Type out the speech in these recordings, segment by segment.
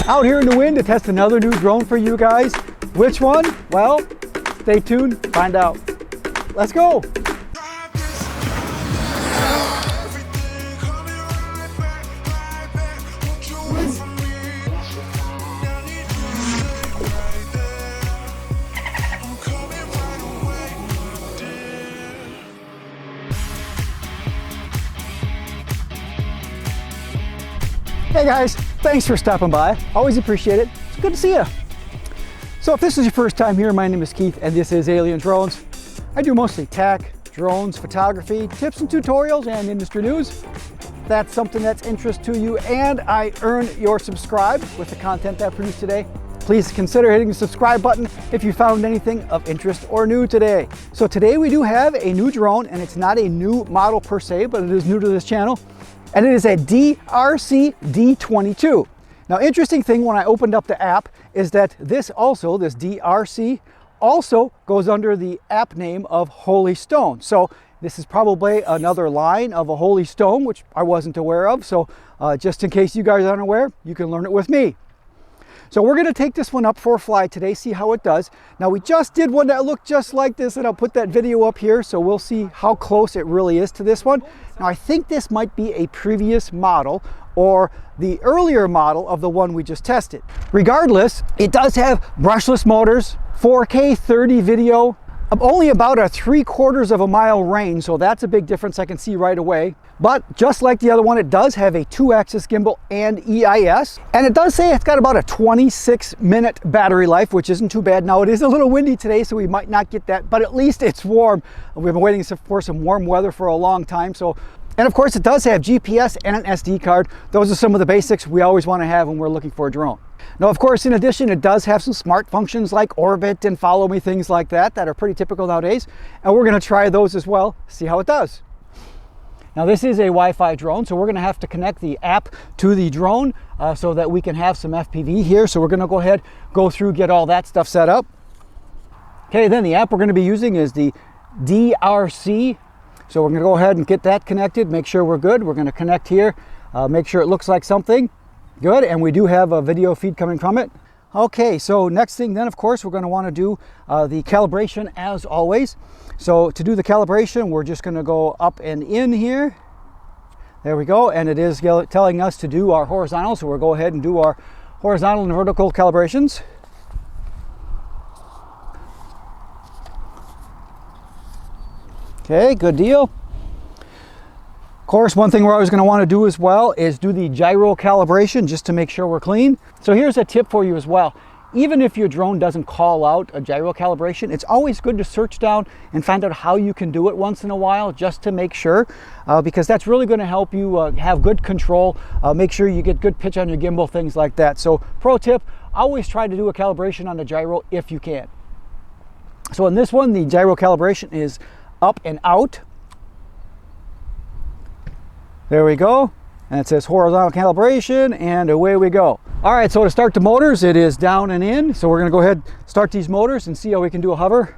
Out here in the wind to test another new drone for you guys. Which one? Well, stay tuned, find out. Let's go. Hey guys, thanks for stopping by. Always appreciate it. It's good to see you. So if this is your first time here, my name is Keith and this is Alien Drones. I do mostly tech, drones, photography, tips and tutorials, and industry news. If that's something that's interest to you and I earn your subscribe with the content that I produce today, please consider hitting the subscribe button if you found anything of interest or new today. So today we do have a new drone, and it's not a new model per se, but it is new to this channel. And it is a DEERC De22. Now, interesting thing when I opened up the app is that this DEERC also goes under the app name of Holy Stone. So this is probably another line of a Holy Stone, which I wasn't aware of. So just in case you guys aren't aware, you can learn it with me. So we're gonna take this one up for a fly today, see how it does. Now we just did one that looked just like this, and I'll put that video up here so we'll see how close it really is to this one. Now I think this might be a previous model or the earlier model of the one we just tested. Regardless, it does have brushless motors, 4K 30 video, only about a 3/4 of a mile range, so that's a big difference I can see right away. But just like the other one, it does have a 2-axis gimbal and EIS. And it does say it's got about a 26-minute battery life, which isn't too bad. Now it is a little windy today, so we might not get that, but at least it's warm. We've been waiting for some warm weather for a long time. And of course it does have GPS and an SD card. Those are some of the basics we always want to have when we're looking for a drone. Now, of course, in addition, it does have some smart functions like orbit and follow me, things like that are pretty typical nowadays. And we're going to try those as well, see how it does. Now, this is a Wi-Fi drone, so we're going to have to connect the app to the drone so that we can have some FPV here. So we're going to go ahead, go through, get all that stuff set up. Okay, then the app we're going to be using is the DEERC. So we're going to go ahead and get that connected, make sure we're good. We're going to connect here, make sure it looks like something. Good, and we do have a video feed coming from it. Okay, so next thing then, of course, we're going to want to do the calibration as always. So to do the calibration, we're just going to go up and in here. There we go, and it is telling us to do our horizontal, so we'll go ahead and do our horizontal and vertical calibrations. Okay, good deal. Of course, one thing we're always going to want to do as well is do the gyro calibration just to make sure we're clean. So here's a tip for you as well. Even if your drone doesn't call out a gyro calibration, it's always good to search down and find out how you can do it once in a while just to make sure, because that's really going to help you have good control, make sure you get good pitch on your gimbal, things like that. So pro tip, always try to do a calibration on the gyro if you can. So in this one, the gyro calibration is up and out. There we go, and it says horizontal calibration, and away we go. All right, so to start the motors, it is down and in. So we're gonna go ahead, start these motors and see how we can do a hover.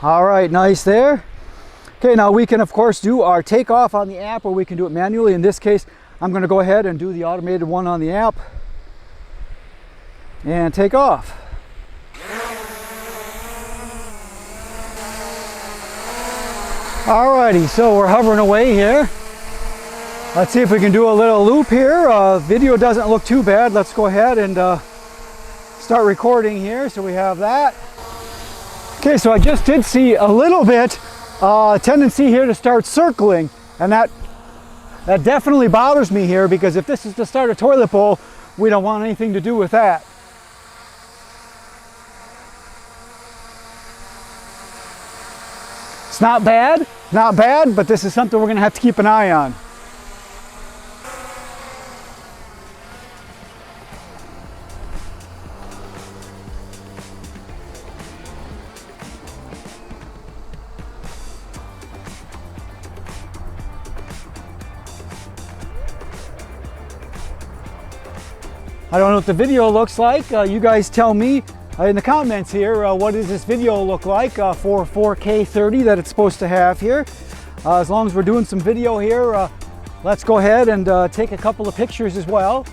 All right, nice there. Okay, now we can of course do our takeoff on the app, or we can do it manually. In this case, I'm gonna go ahead and do the automated one on the app and take off. Alrighty, so we're hovering away here. Let's see if we can do a little loop here. Video doesn't look too bad. Let's go ahead and start recording here. So we have that. Okay, so I just did see a little bit tendency here to start circling, and that definitely bothers me here, because if this is to start a toilet bowl, we don't want anything to do with that. It's not bad, but this is something we're going to have to keep an eye on. I don't know what the video looks like. You guys tell me in the comments here, what does this video look like for 4K 30 that it's supposed to have here. As long as we're doing some video here, let's go ahead and take a couple of pictures as well.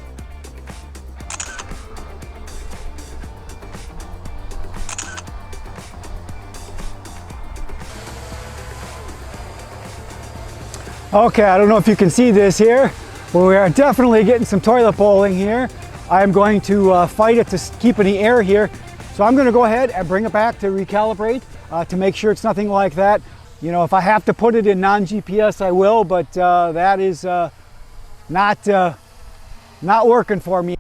Okay, I don't know if you can see this here, but we are definitely getting some toilet bowling here. I'm going to fight it to keep any air here. So I'm going to go ahead and bring it back to recalibrate to make sure it's nothing like that. You know, if I have to put it in non-GPS, I will, but that is not working for me.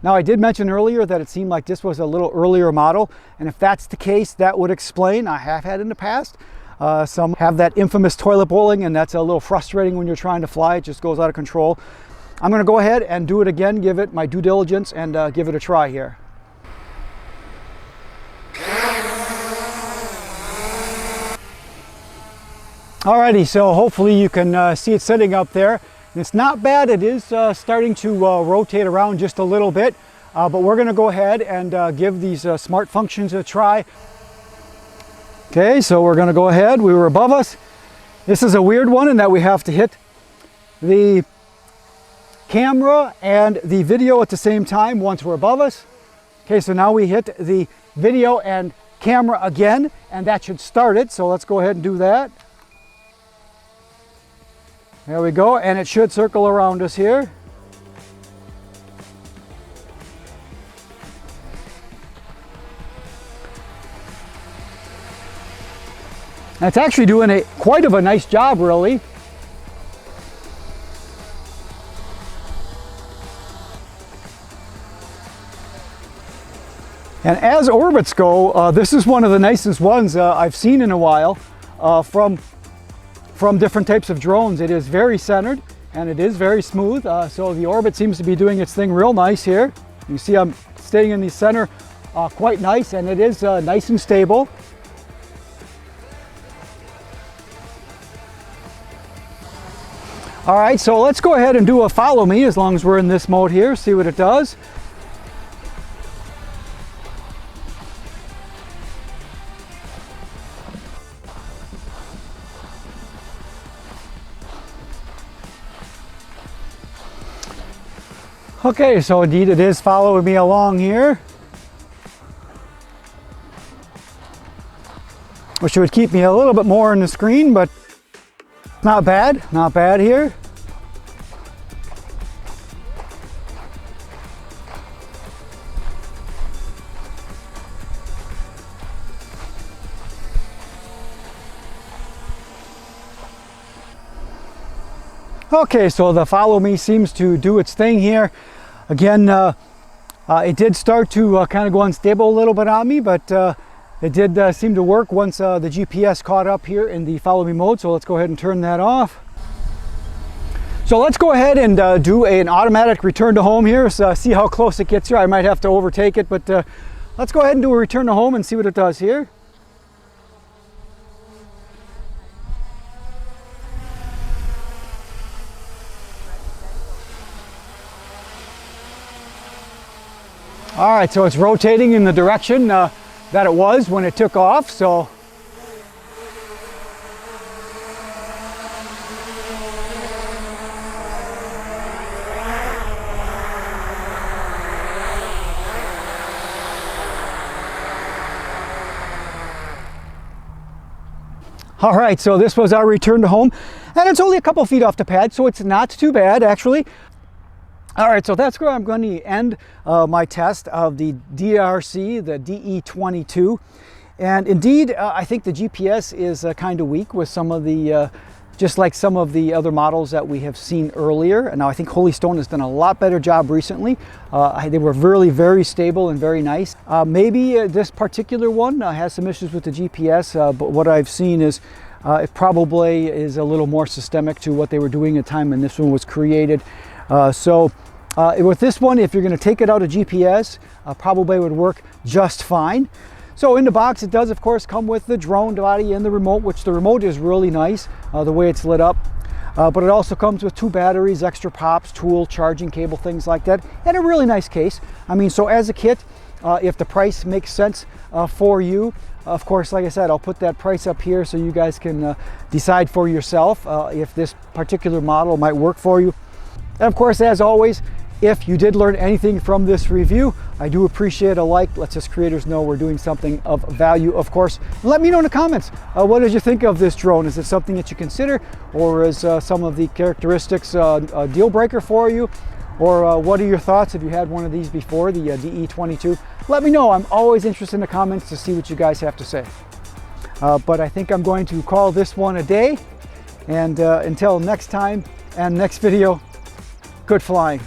Now, I did mention earlier that it seemed like this was a little earlier model, and if that's the case, that would explain. I have had in the past. Some have that infamous toilet bowling, and that's a little frustrating when you're trying to fly. It just goes out of control. I'm going to go ahead and do it again, give it my due diligence, and give it a try here. Alrighty, so hopefully you can see it sitting up there. And it's not bad. It is starting to rotate around just a little bit, but we're going to go ahead and give these smart functions a try. Okay, so we're going to go ahead. We were above us. This is a weird one in that we have to hit the camera and the video at the same time once we're above us. Okay, so now we hit the video and camera again, and that should start it. So let's go ahead and do that. There we go, and it should circle around us here. And it's actually doing quite of a nice job, really. And as orbits go, this is one of the nicest ones I've seen in a while from different types of drones. It is very centered and it is very smooth. So the orbit seems to be doing its thing real nice here. You see I'm staying in the center quite nice, and it is nice and stable. All right, so let's go ahead and do a follow me as long as we're in this mode here, see what it does. Okay, so indeed it is following me along here, which would keep me a little bit more on the screen, but not bad here. Okay, so the follow me seems to do its thing here. Again, it did start to kind of go unstable a little bit on me, but it did seem to work once the GPS caught up here in the follow me mode. So let's go ahead and turn that off. So let's go ahead and do an automatic return to home here. So see how close it gets here. I might have to overtake it, but let's go ahead and do a return to home and see what it does here. All right, so it's rotating in the direction that it was when it took off. So all right, so this was our return to home, and it's only a couple feet off the pad, so it's not too bad actually. All right, so that's where I'm going to end my test of the DEERC, the DE22. And indeed, I think the GPS is kind of weak with some of the, just like some of the other models that we have seen earlier. And now I think Holy Stone has done a lot better job recently. They were really very stable and very nice. Maybe this particular one has some issues with the GPS, but what I've seen is it probably is a little more systemic to what they were doing at the time when this one was created. With this one, if you're going to take it out of GPS, probably would work just fine. So in the box, it does of course come with the drone body and the remote, which the remote is really nice, the way it's lit up. But it also comes with 2 batteries, extra pops, tool, charging cable, things like that, and a really nice case. I mean, so as a kit, if the price makes sense for you, of course, like I said, I'll put that price up here so you guys can decide for yourself if this particular model might work for you. And of course, as always, If you did learn anything from this review, I do appreciate a like. Lets us creators know we're doing something of value, of course. And let me know in the comments, what did you think of this drone? Is it something that you consider, or is some of the characteristics a deal breaker for you? Or what are your thoughts? Have you had one of these before, the DE22? Let me know. I'm always interested in the comments to see what you guys have to say. But I think I'm going to call this one a day. And until next time and next video, good flying.